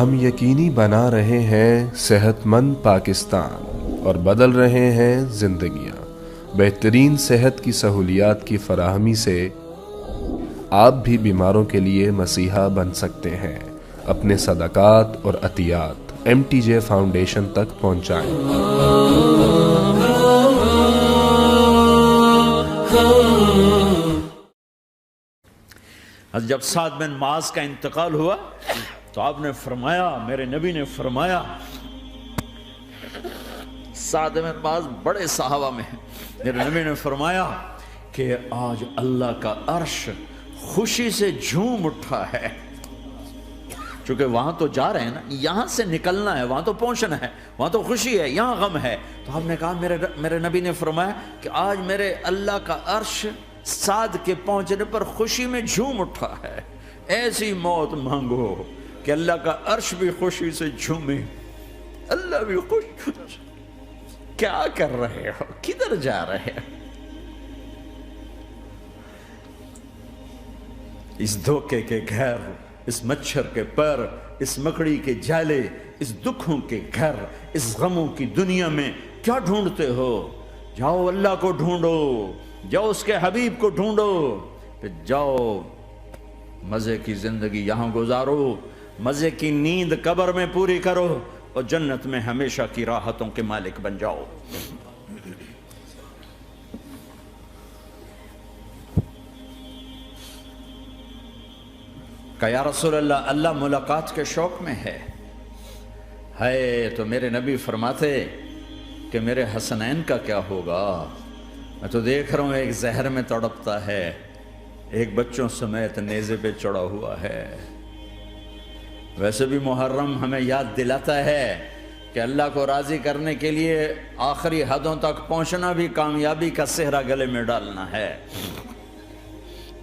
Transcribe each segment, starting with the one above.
ہم یقینی بنا رہے ہیں صحت مند پاکستان اور بدل رہے ہیں زندگیاں۔ بہترین صحت کی سہولیات کی فراہمی سے آپ بھی بیماروں کے لیے مسیحا بن سکتے ہیں۔ اپنے صدقات اور عطیات MTJ فاؤنڈیشن تک پہنچائیں۔ جب سعد بن معاذ کا انتقال ہوا تو آپ نے فرمایا، میرے نبی نے فرمایا، سعد بن معاذ بڑے صحابہ میں ہیں، میرے نبی نے فرمایا کہ آج اللہ کا عرش خوشی سے جھوم اٹھا ہے، چونکہ وہاں تو جا رہے ہیں نا، یہاں سے نکلنا ہے، وہاں تو پہنچنا ہے، وہاں تو خوشی ہے، یہاں غم ہے۔ تو آپ نے کہا، میرے نبی نے فرمایا کہ آج میرے اللہ کا عرش سعد کے پہنچنے پر خوشی میں جھوم اٹھا ہے۔ ایسی موت مانگو کہ اللہ کا عرش بھی خوشی سے جھومے، اللہ بھی خوش۔ کیا کر رہے ہو؟ کدھر جا رہے ہو؟ اس دھوکے کے گھر، اس مچھر کے پر، اس مکڑی کے جالے، اس دکھوں کے گھر، اس غموں کی دنیا میں کیا ڈھونڈتے ہو؟ جاؤ اللہ کو ڈھونڈو، جاؤ اس کے حبیب کو ڈھونڈو، پھر جاؤ مزے کی زندگی یہاں گزارو، مزے کی نیند قبر میں پوری کرو اور جنت میں ہمیشہ کی راحتوں کے مالک بن جاؤ۔ کہ یا رسول اللہ، اللہ ملاقات کے شوق میں ہے۔ تو میرے نبی فرماتے کہ میرے حسنین کا کیا ہوگا؟ میں تو دیکھ رہا ہوں ایک زہر میں تڑپتا ہے، ایک بچوں سمیت نیزے پہ چڑھا ہوا ہے۔ ویسے بھی محرم ہمیں یاد دلاتا ہے کہ اللہ کو راضی کرنے کے لیے آخری حدوں تک پہنچنا بھی کامیابی کا صحرا گلے میں ڈالنا ہے۔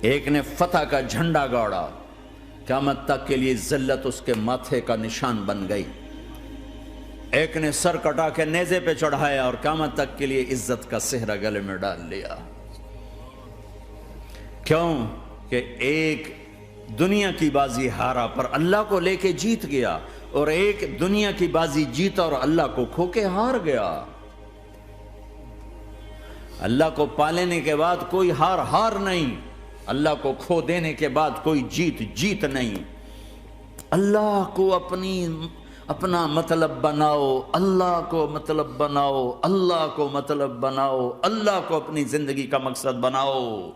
ایک نے فتح کا جھنڈا گاڑا، قیامت تک کے لیے ذلت اس کے ماتھے کا نشان بن گئی۔ ایک نے سر کٹا کے نیزے پہ چڑھایا اور قیامت تک کے لیے عزت کا صحرا گلے میں ڈال لیا۔ کیوں کہ ایک دنیا کی بازی ہارا پر اللہ کو لے کے جیت گیا، اور ایک دنیا کی بازی جیتا اور اللہ کو کھو کے ہار گیا۔ اللہ کو پالینے کے بعد کوئی ہار نہیں، اللہ کو کھو دینے کے بعد کوئی جیت نہیں۔ اللہ کو اپنا مطلب بناؤ، اللہ کو مطلب بناؤ، اللہ کو مطلب بناؤ، اللہ کو اپنی زندگی کا مقصد بناؤ۔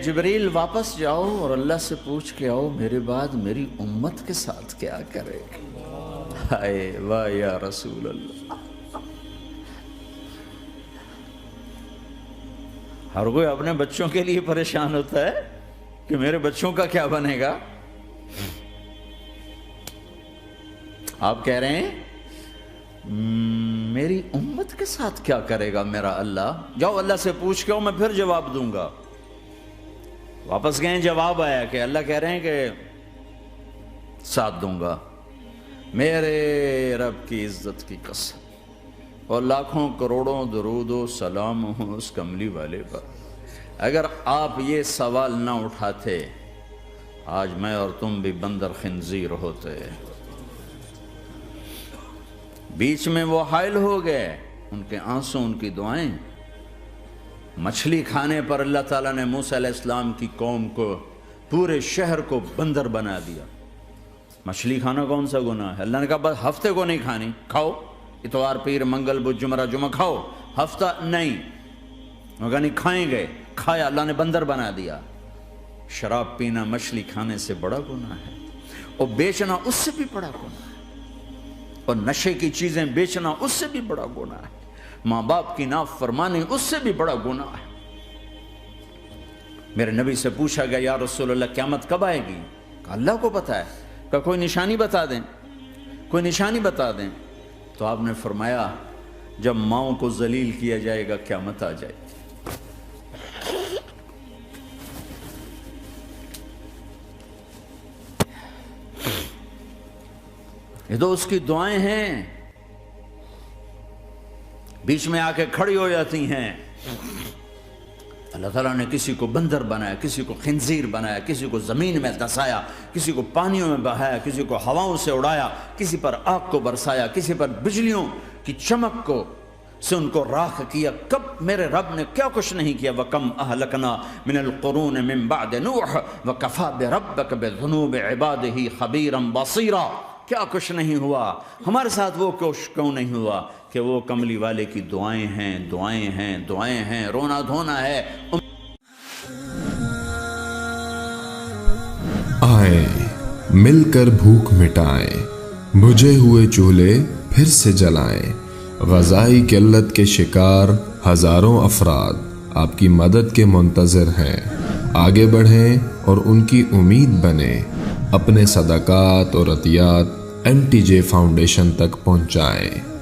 جبریل واپس جاؤ اور اللہ سے پوچھ کے آؤ، میرے بعد میری امت کے ساتھ کیا کرے؟ واہ یا رسول اللہ۔ ہر کوئی اپنے بچوں کے لیے پریشان ہوتا ہے کہ میرے بچوں کا کیا بنے گا۔ آپ کہہ رہے ہیں میری امت کے ساتھ کیا کرے گا میرا اللہ؟ جاؤ اللہ سے پوچھ کے آؤ، میں پھر جواب دوں گا۔ واپس گئے، جواب آیا کہ اللہ کہہ رہے ہیں کہ ساتھ دوں گا، میرے رب کی عزت کی قسم، اور لاکھوں کروڑوں درود و سلام ہوں اس کملی والے پر۔ اگر آپ یہ سوال نہ اٹھاتے، آج میں اور تم بھی بندر خنزیر ہوتے۔ بیچ میں وہ حائل ہو گئے، ان کے آنسو، ان کی دعائیں۔ مچھلی کھانے پر اللہ تعالیٰ نے موسیٰ علیہ السلام کی قوم کو، پورے شہر کو بندر بنا دیا۔ مچھلی کھانا کون سا گناہ ہے؟ اللہ نے کہا بس ہفتے کو نہیں کھانی، کھاؤ، اتوار پیر منگل بدھ جمعہ کھاؤ، ہفتہ نہیں۔ مگر نہیں کھائیں گے، کھایا، اللہ نے بندر بنا دیا۔ شراب پینا مچھلی کھانے سے بڑا گناہ ہے، اور بیچنا اس سے بھی بڑا گناہ ہے، اور نشے کی چیزیں بیچنا اس سے بھی بڑا گناہ ہے، ماں باپ کی نافرمانی اس سے بھی بڑا گناہ ہے۔ میرے نبی سے پوچھا گیا، یا رسول اللہ قیامت کب آئے گی؟ کہا اللہ کو پتا ہے۔ کہا کوئی نشانی بتا دیں، کوئی نشانی بتا دیں۔ تو آپ نے فرمایا جب ماؤں کو ذلیل کیا جائے گا قیامت آ جائے گی۔ یہ تو اس کی دعائیں ہیں، بیچ میں آ کے کھڑی ہو جاتی ہیں۔ اللہ تعالیٰ نے کسی کو بندر بنایا، کسی کو خنزیر بنایا، کسی کو زمین میں دسایا، کسی کو پانیوں میں بہایا، کسی کو ہواؤں سے اڑایا، کسی پر آگ کو برسایا، کسی پر بجلیوں کی چمک کو سے ان کو راکھ کیا۔ کب میرے رب نے کیا کچھ نہیں کیا۔ وَكَمْ أَهْلَكْنَا مِنَ الْقُرُونِ مِنْ بَعْدِ نُوحٍ وَكَفَى بِرَبِّكَ بِذُنُوبِ عِبَادِهِ خَبِيرًا بَصِيرًا۔ کیا کچھ نہیں ہوا ہمارے ساتھ، وہ کچھ کیوں نہیں ہوا کہ وہ کملی والے کی دعائیں ہیں، دعائیں ہیں، دعائیں ہیں، رونا دھونا ہے۔ آئے مل کر بھوک مٹائیں، بجھے ہوئے چولہے پھر سے جلائیں۔ غذائی قلت کے شکار ہزاروں افراد آپ کی مدد کے منتظر ہیں۔ آگے بڑھیں اور ان کی امید بنیں۔ اپنے صدقات اور عطیات MTJ فاؤنڈیشن تک پہنچائیں۔